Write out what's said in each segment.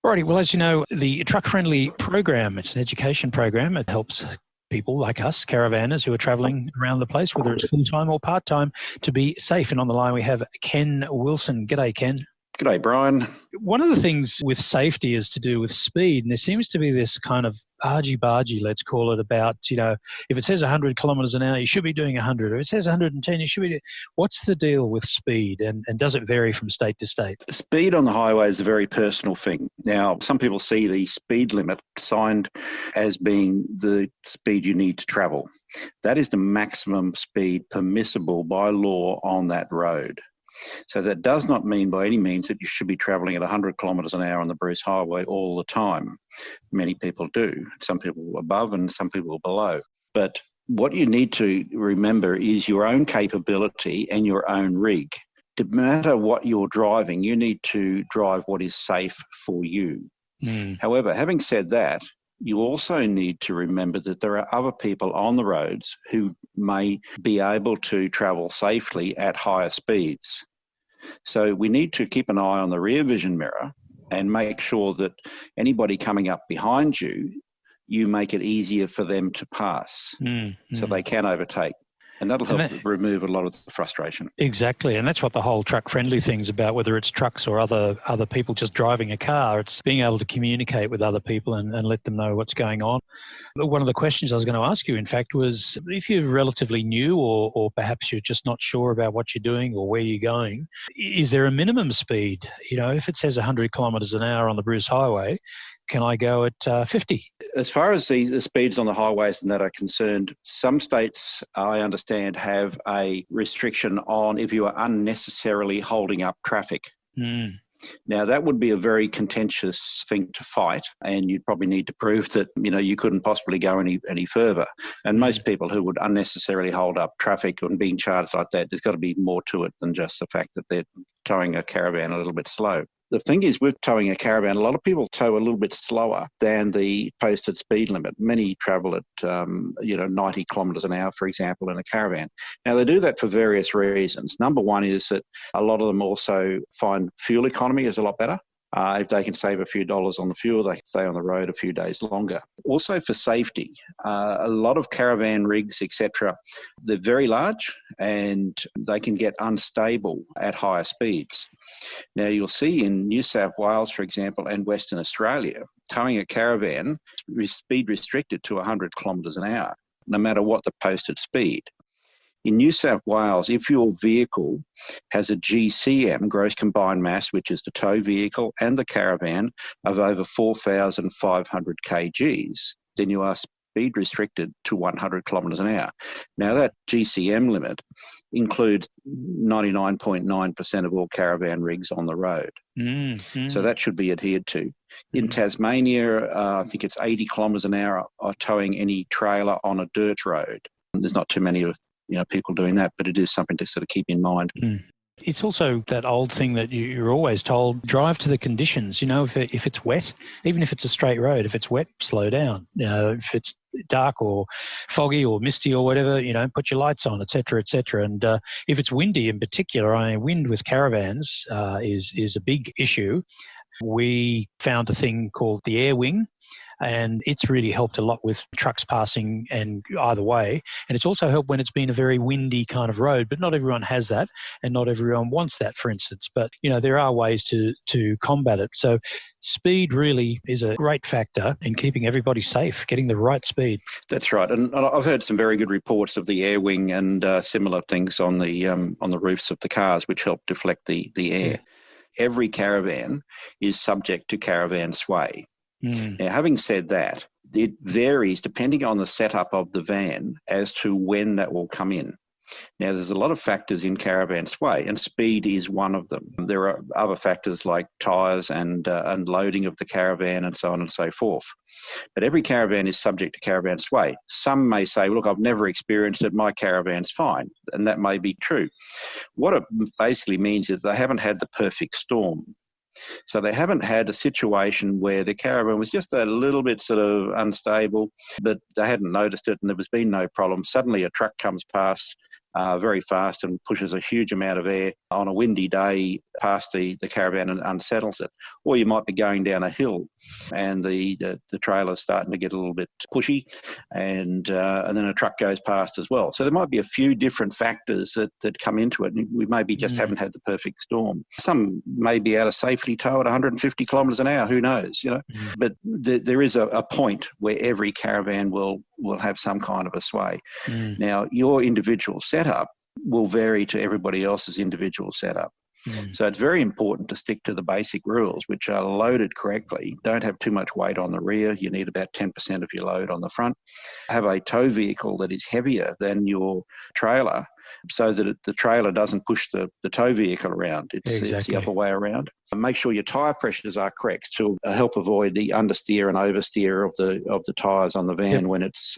Alrighty, well, as you know, the Truck Friendly program, it's an education program. It helps people like us, caravanners who are travelling around the place, whether it's full-time or part-time, to be safe. And on the line we have Ken Wilson. G'day, Ken. G'day, Brian. One of the things with safety is to do with speed, and there seems to be this kind of argy-bargy, let's call it, about, if it says 100 kilometres an hour, you should be doing 100. If it says 110, you should be doing... What's the deal with speed, and does it vary from state to state? Speed on the highway is a very personal thing. Now, some people see the speed limit signed as being the speed you need to travel. That is the maximum speed permissible by law on that road. So that does not mean by any means that you should be travelling at 100 kilometres an hour on the Bruce Highway all the time. Many people do. Some people above and some people below. But what you need to remember is your own capability and your own rig. No matter what you're driving, you need to drive what is safe for you. However, having said that, you also need to remember that there are other people on the roads who may be able to travel safely at higher speeds. So we need to keep an eye on the rear vision mirror and make sure that anybody coming up behind you, you make it easier for them to pass so they can overtake. And that'll help remove a lot of the frustration. Exactly. And that's what the whole truck-friendly thing's about, whether it's trucks or other people just driving a car. It's being able to communicate with other people and let them know what's going on. But one of the questions I was going to ask you, in fact, was if you're relatively new or perhaps you're just not sure about what you're doing or where you're going, is there a minimum speed? If it says 100 kilometres an hour on the Bruce Highway, can I go at 50? As far as the speeds on the highways and that are concerned, some states, I understand, have a restriction on if you are unnecessarily holding up traffic. Now, that would be a very contentious thing to fight, and you'd probably need to prove that, you couldn't possibly go any further. And most people who would unnecessarily hold up traffic and being charged like that, there's got to be more to it than just the fact that they're towing a caravan a little bit slow. The thing is, with towing a caravan, a lot of people tow a little bit slower than the posted speed limit. Many travel at, 90 kilometres an hour, for example, in a caravan. Now, they do that for various reasons. Number one is that a lot of them also find fuel economy is a lot better. If they can save a few dollars on the fuel, they can stay on the road a few days longer. Also for safety, a lot of caravan rigs, etc., they're very large and they can get unstable at higher speeds. Now, you'll see in New South Wales, for example, and Western Australia, towing a caravan is speed restricted to 100 kilometres an hour, no matter what the posted speed. In New South Wales, if your vehicle has a GCM, gross combined mass, which is the tow vehicle and the caravan, of over 4,500 kgs, then you are speed restricted to 100 kilometres an hour. Now, that GCM limit includes 99.9% of all caravan rigs on the road. So that should be adhered to. In Tasmania, I think it's 80 kilometres an hour of towing any trailer on a dirt road. There's not too many of people doing that, but it is something to sort of keep in mind. It's also that old thing that you're always told, drive to the conditions. If it's wet, even if it's a straight road, if it's wet, slow down. If it's dark or foggy or misty or whatever, put your lights on, et cetera, et cetera. And if it's windy in particular, wind with caravans is a big issue. We found a thing called the air wing, and it's really helped a lot with trucks passing and either way. And it's also helped when it's been a very windy kind of road, but not everyone has that and not everyone wants that, for instance. But, there are ways to combat it. So speed really is a great factor in keeping everybody safe, getting the right speed. That's right. And I've heard some very good reports of the air wing and similar things on the roofs of the cars, which help deflect the air. Every caravan is subject to caravan sway. Now, having said that, it varies depending on the setup of the van as to when that will come in. Now, there's a lot of factors in caravan sway, and speed is one of them. There are other factors like tyres and loading of the caravan and so on and so forth. But every caravan is subject to caravan sway. Some may say, look, I've never experienced it, my caravan's fine, and that may be true. What it basically means is they haven't had the perfect storm. So they haven't had a situation where the caravan was just a little bit sort of unstable, but they hadn't noticed it and there was been no problem. Suddenly a truck comes past very fast and pushes a huge amount of air on a windy day past the caravan and unsettles it. Or you might be going down a hill and the trailer's starting to get a little bit pushy, and then a truck goes past as well. So there might be a few different factors that come into it. We maybe just haven't had the perfect storm. Some may be able to safely tow at 150 kilometres an hour, who knows, But there is a point where every caravan will have some kind of a sway. Now, your individual setup will vary to everybody else's individual setup. So it's very important to stick to the basic rules, which are loaded correctly. Don't have too much weight on the rear. You need about 10% of your load on the front. Have a tow vehicle that is heavier than your trailer so that the trailer doesn't push the tow vehicle around. It's the other way around. And make sure your tyre pressures are correct to help avoid the understeer and oversteer of the tyres on the van when it's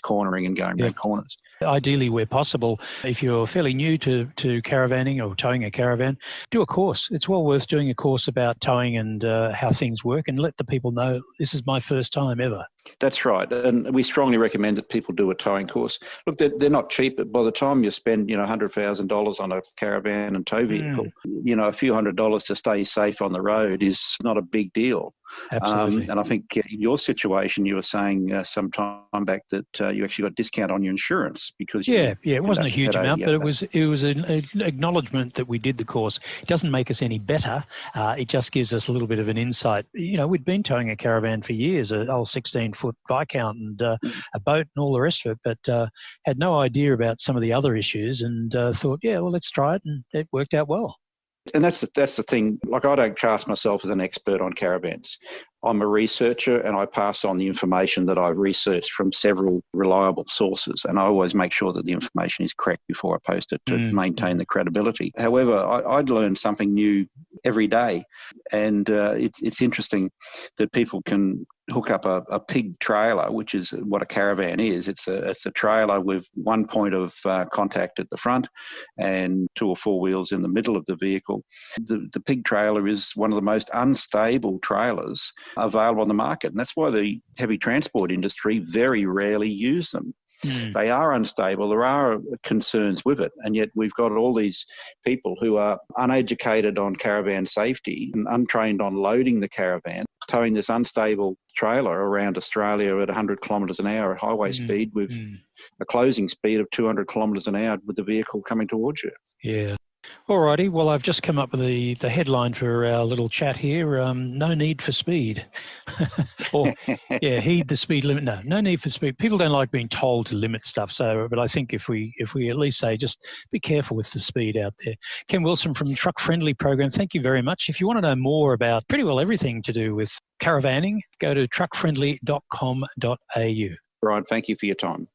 cornering and going around corners. Ideally, where possible, if you're fairly new to caravanning or towing a caravan, do a course. It's well worth doing a course about towing and how things work, and let the people know this is my first time ever. That's right, and we strongly recommend that people do a towing course. Look, they're not cheap, but by the time you spend $100,000 on a caravan and tow vehicle, a few $100s to stay safe on the road is not a big deal. Absolutely. And I think in your situation, you were saying some time back that you actually got a discount on your insurance because it wasn't a huge amount, but it was an acknowledgement that we did the course. It doesn't make us any better. It just gives us a little bit of an insight. We'd been towing a caravan for years, an old 16-foot Viscount and a boat and all the rest of it, but had no idea about some of the other issues and thought, let's try it, and it worked out well. And that's the thing. Like, I don't cast myself as an expert on caravans. I'm a researcher, and I pass on the information that I've researched from several reliable sources. And I always make sure that the information is correct before I post it to maintain the credibility. However, I'd learn something new every day. And it's interesting that people can hook up a pig trailer, which is what a caravan is. It's a trailer with one point of contact at the front and 2 or 4 wheels in the middle of the vehicle. The pig trailer is one of the most unstable trailers available on the market, and that's why the heavy transport industry very rarely use them. They are unstable. There are concerns with it, and yet we've got all these people who are uneducated on caravan safety and untrained on loading the caravan, towing this unstable trailer around Australia at 100 kilometres an hour at highway speed with a closing speed of 200 kilometres an hour with the vehicle coming towards you. Yeah. Alrighty, well, I've just come up with the headline for our little chat here. No need for speed. Heed the speed limit. No need for speed. People don't like being told to limit stuff. But I think if we at least say, just be careful with the speed out there. Ken Wilson from Truck Friendly Program, thank you very much. If you want to know more about pretty well everything to do with caravanning, go to truckfriendly.com.au. Brian, thank you for your time.